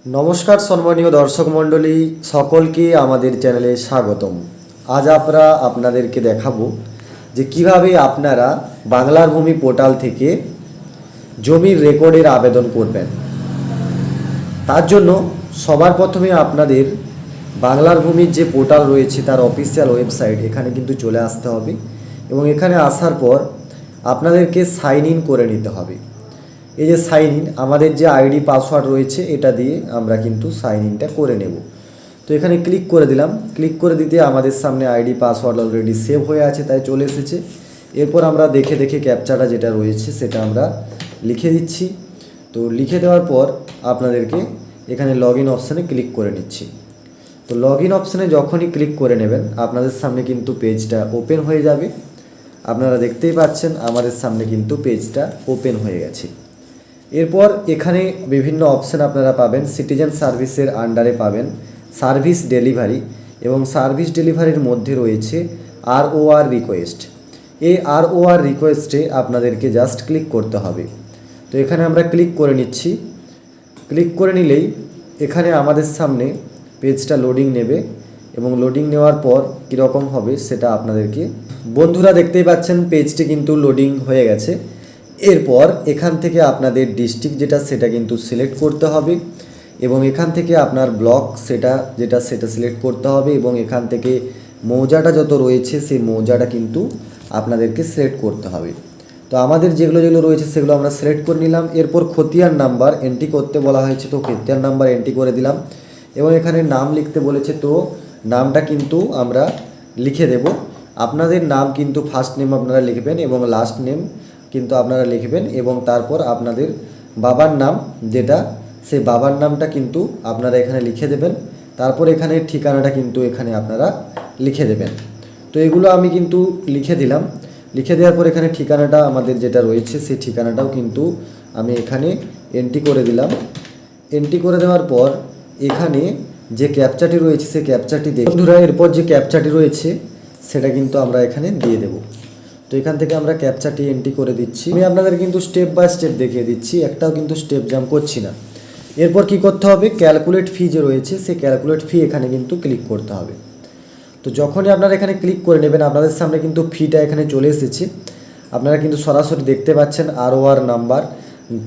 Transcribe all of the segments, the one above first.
নমস্কার সম্মানীয় দর্শক মণ্ডলী, সকলকে আমাদের চ্যানেলে স্বাগতম। আজ আমরা আপনাদেরকে দেখাবো যে কিভাবে আপনারা বাংলার ভূমি পোর্টাল থেকে জমির রেকর্ডের আবেদন করবেন। তার জন্য সবার প্রথমে আপনাদের বাংলার ভূমির যে পোর্টাল রয়েছে তার অফিসিয়াল ওয়েবসাইট এখানে কিন্তু চলে আসতে হবে এবং এখানে আসার পর আপনাদেরকে সাইন ইন করে নিতে হবে। এই যে সাইন ইন, আমাদের যে আইডি পাসওয়ার্ড রয়েছে এটা দিয়ে আমরা কিন্তু সাইন ইনটা করে নেব। তো এখানে ক্লিক করে দিলাম। ক্লিক করে দিতে আমাদের সামনে আইডি পাসওয়ার্ড অলরেডি সেভ হয়ে আছে, তাই চলে এসেছে। এরপর আমরা দেখে দেখে ক্যাপচাটা যেটা রয়েছে সেটা আমরা লিখে দিচ্ছি। তো লিখে দেওয়ার পর আপনাদেরকে এখানে লগ ইন অপশানে ক্লিক করে নিচ্ছি। তো লগ ইন অপশানে যখনই ক্লিক করে নেবেন আপনাদের সামনে কিন্তু পেজটা ওপেন হয়ে যাবে। আপনারা দেখতেই পাচ্ছেন আমাদের সামনে কিন্তু পেজটা ওপেন হয়ে গেছে। এরপর এখানে বিভিন্ন অপশান আপনারা পাবেন। সিটিজেন সার্ভিসের আন্ডারে পাবেন সার্ভিস ডেলিভারি, এবং সার্ভিস ডেলিভারির মধ্যে রয়েছে ROR রিকোয়েস্ট। এই ROR রিকোয়েস্টে আপনাদেরকে জাস্ট ক্লিক করতে হবে। তো এখানে আমরা ক্লিক করে নিচ্ছি। ক্লিক করে নিলেই এখানে আমাদের সামনে পেজটা লোডিং নেবে, এবং লোডিং নেওয়ার পর কীরকম হবে সেটা আপনাদেরকে বন্ধুরা দেখতেই পাচ্ছেন পেজটি কিন্তু লোডিং হয়ে গেছে। এরপর এখান থেকে আপনাদের ডিস্ট্রিক্ট সেটা কিন্তু সিলেক্ট করতে হবে, এবং এখান থেকে আপনার ব্লক সেটা সিলেক্ট করতে হবে, এবং এখান থেকে মৌজাটা যত রয়েছে সেই মৌজাটা কিন্তু আপনাদেরকে সিলেক্ট করতে হবে। তো আমাদের যেগুলো রয়েছে সেগুলো আমরা সিলেক্ট করে নিলাম। এরপর খতিয়ান নাম্বার এন্ট্রি করতে বলা হয়েছে, তো খতিয়ান নাম্বার এন্ট্রি করে দিলাম, এবং এখানে নাম লিখতে বলেছে, তো নামটা কিন্তু আমরা লিখে দেব। আপনাদের নাম কিন্তু ফার্স্ট নেম আপনারা লিখবেন এবং লাস্ট নেম কিন্তু আপনারা লিখবেন, এবং তারপর আপনাদের বাবার নাম সেই বাবার নামটা কিন্তু আপনারা এখানে লিখে দেবেন। তারপর এখানে ঠিকানাটা কিন্তু এখানে আপনারা লিখে দেবেন। তো এগুলো আমি কিন্তু লিখে দিলাম। লিখে দেওয়ার পর এখানে ঠিকানাটা আমাদের যেটা রয়েছে সেই ঠিকানাটাও কিন্তু আমি এখানে এন্ট্রি করে দিলাম। এন্ট্রি করে দেওয়ার পর এখানে যে ক্যাপচাটি রয়েছে সেই ক্যাপচাটি দেখে বন্ধুরা, এরপর যে ক্যাপচাটি রয়েছে সেটা কিন্তু আমরা এখানে দিয়ে দেব। তো এখান থেকে আমরা ক্যাপচাটি এন্ট্রি করে দিচ্ছি। আমি আপনাদের কিন্তু স্টেপ বাই স্টেপ দেখিয়ে দিচ্ছি, একটাও কিন্তু স্টেপ জাম্প করছি না। এরপর কি করতে হবে, ক্যালকুলেট ফি যে রয়েছে সেই ক্যালকুলেট ফি এখানে কিন্তু ক্লিক করতে হবে। তো যখনই আপনারা এখানে ক্লিক করে নেবেন আপনাদের সামনে কিন্তু ফিটা এখানে চলে এসেছে। আপনারা কিন্তু সরাসরি দেখতে পাচ্ছেন ROR number,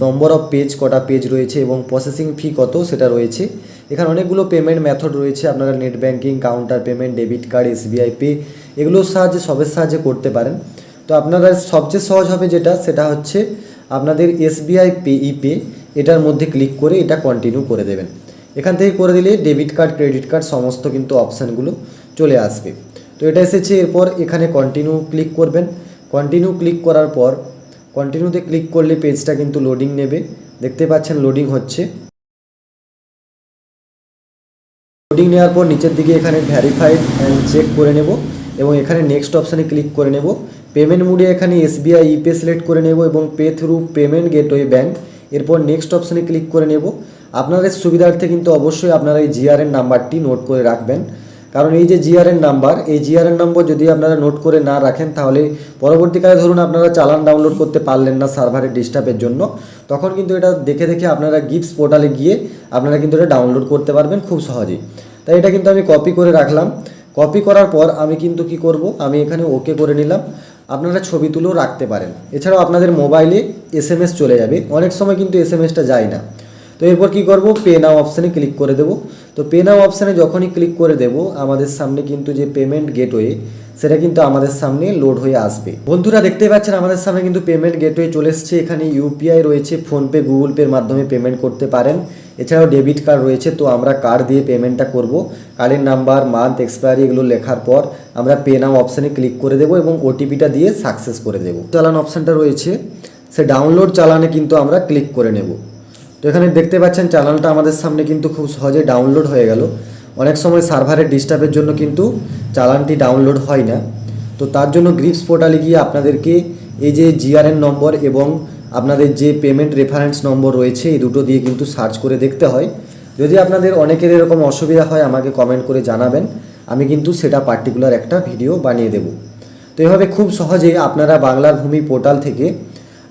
number of page, কটা পেজ রয়েছে, এবং প্রসেসিং ফি কত সেটা রয়েছে। এখানে অনেকগুলো পেমেন্ট মেথড রয়েছে। আপনারা net banking, counter payment, debit card, SBI pay এগুলোর সাহায্যে সবের সাহায্যে করতে পারেন। তো আপনারা সবচেয়ে সহজ হবে সেটা হচ্ছে আপনাদের SBI পে, ইপে এটার মধ্যে ক্লিক করে এটা কন্টিনিউ করে দেবেন। এখান থেকে করে দিলে ডেবিট কার্ড, ক্রেডিট কার্ড সমস্ত কিন্তু অপশানগুলো চলে আসবে। তো এটা এসেছে। এরপর এখানে কন্টিনিউ ক্লিক করবেন। কন্টিনিউ ক্লিক করার পর কন্টিনিউতে ক্লিক করলে পেজটা কিন্তু লোডিং নেবে। দেখতে পাচ্ছেন লোডিং হচ্ছে। লোডিং নেওয়ার পর নিচের দিকে এখানে ভ্যারিফাইড অ্যান্ড চেক করে নেব, এবং এখানে নেক্সট অপশানে ক্লিক করে নেব। পেমেন্ট মোডে এখানে SBI ইপে সিলেক্ট করে নেব এবং pay through payment gateway bank. এরপর নেক্সট অপশানে ক্লিক করে নেব। আপনাদের সুবিধার্থে কিন্তু অবশ্যই আপনারা এই GRN নাম্বারটি নোট করে রাখবেন, কারণ এই যে GRN নাম্বার, এই GRN নম্বর যদি আপনারা নোট করে না রাখেন তাহলে পরবর্তীকালে ধরুন আপনারা চালান ডাউনলোড করতে পারলেন না সার্ভারের ডিস্টার্বের জন্য, তখন কিন্তু এটা দেখে দেখে আপনারা গিফটস পোর্টালে গিয়ে আপনারা কিন্তু এটা ডাউনলোড করতে পারবেন খুব সহজেই। তাই এটা কিন্তু আমি কপি করে রাখলাম। কপি করার পর আমি কিন্তু কি করব, আমি এখানে ওকে করে নিলাম। আপনারা ছবি তুলেও রাখতে পারেন। এছাড়াও আপনাদের মোবাইলে SMS চলে যাবে, অনেক সময় কিন্তু SMSটা যায় না। তো এরপর কি করব, পে নাও অপশানে ক্লিক করে দেব। তো পে নাও অপশানে যখনই ক্লিক করে দেব আমাদের সামনে কিন্তু যে পেমেন্ট গেটওয়ে সেটা কিন্তু আমাদের সামনে লোড হয়ে আসবে। বন্ধুরা দেখতেই পাচ্ছেন আমাদের সামনে কিন্তু পেমেন্ট গেটওয়ে চলে এসেছে। এখানে UPI রয়েছে, ফোনপে, গুগল পের মাধ্যমে পেমেন্ট করতে পারেন। এছাড়াও ডেবিট কার্ড রয়েছে, তো আমরা কার্ড দিয়ে পেমেন্টটা করব। কার্ডের নাম্বার, মান্থ, এক্সপায়ারি এগুলো লেখার পর আমরা পে নাও অপশানে ক্লিক করে দেব এবং OTPটা দিয়ে সাকসেস করে দেব। চালান অপশানটা রয়েছে, সে ডাউনলোড চালানে কিন্তু আমরা ক্লিক করে নেব। তো এখানে দেখতে পাচ্ছেন চালানটা আমাদের সামনে কিন্তু খুব সহজে ডাউনলোড হয়ে গেল। অনেক সময় সার্ভারের ডিস্টার্বের জন্য কিন্তু চালানটি ডাউনলোড হয় না। তো তার জন্য গ্রিপস পোর্টালে গিয়ে আপনাদেরকে এই যে GRN নম্বর এবং আপনাদের যে পেমেন্ট রেফারেন্স নম্বর রয়েছে এই দুটো দিয়ে কিন্তু সার্চ করে দেখতে হয়। যদি আপনাদের অনেকের এরকম অসুবিধা হয় আমাকে কমেন্ট করে জানাবেন, আমি কিন্তু সেটা পার্টিকুলার একটা ভিডিও বানিয়ে দেব। তো এভাবে খুব সহজে আপনারা বাংলার ভূমি পোর্টাল থেকে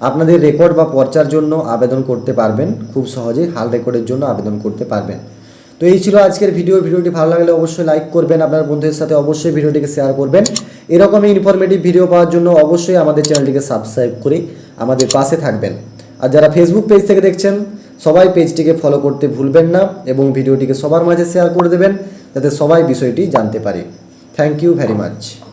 আপনাদের রেকর্ড বা পর্চার জন্য আবেদন করতে পারবেন, খুব সহজে হাল রেকর্ডের জন্য আবেদন করতে পারবেন। তো এই ছিল আজকের ভিডিওটি ভালো লাগলে অবশ্যই লাইক করবেন, আপনার বন্ধুদের সাথে অবশ্যই ভিডিওটিকে শেয়ার করবেন। এরকমই ইনফরমেটিভ ভিডিও পাওয়ার জন্য অবশ্যই আমাদের চ্যানেলটিকে সাবস্ক্রাইব করে আমাদের পাশে থাকবেন। আর যারা ফেসবুক পেজ থেকে দেখছেন সবাই পেজটিকে ফলো করতে ভুলবেন না এবং ভিডিওটিকে সবার মাঝে শেয়ার করে দেবেন যাতে সবাই বিষয়টি জানতে পারে। Thank you very much.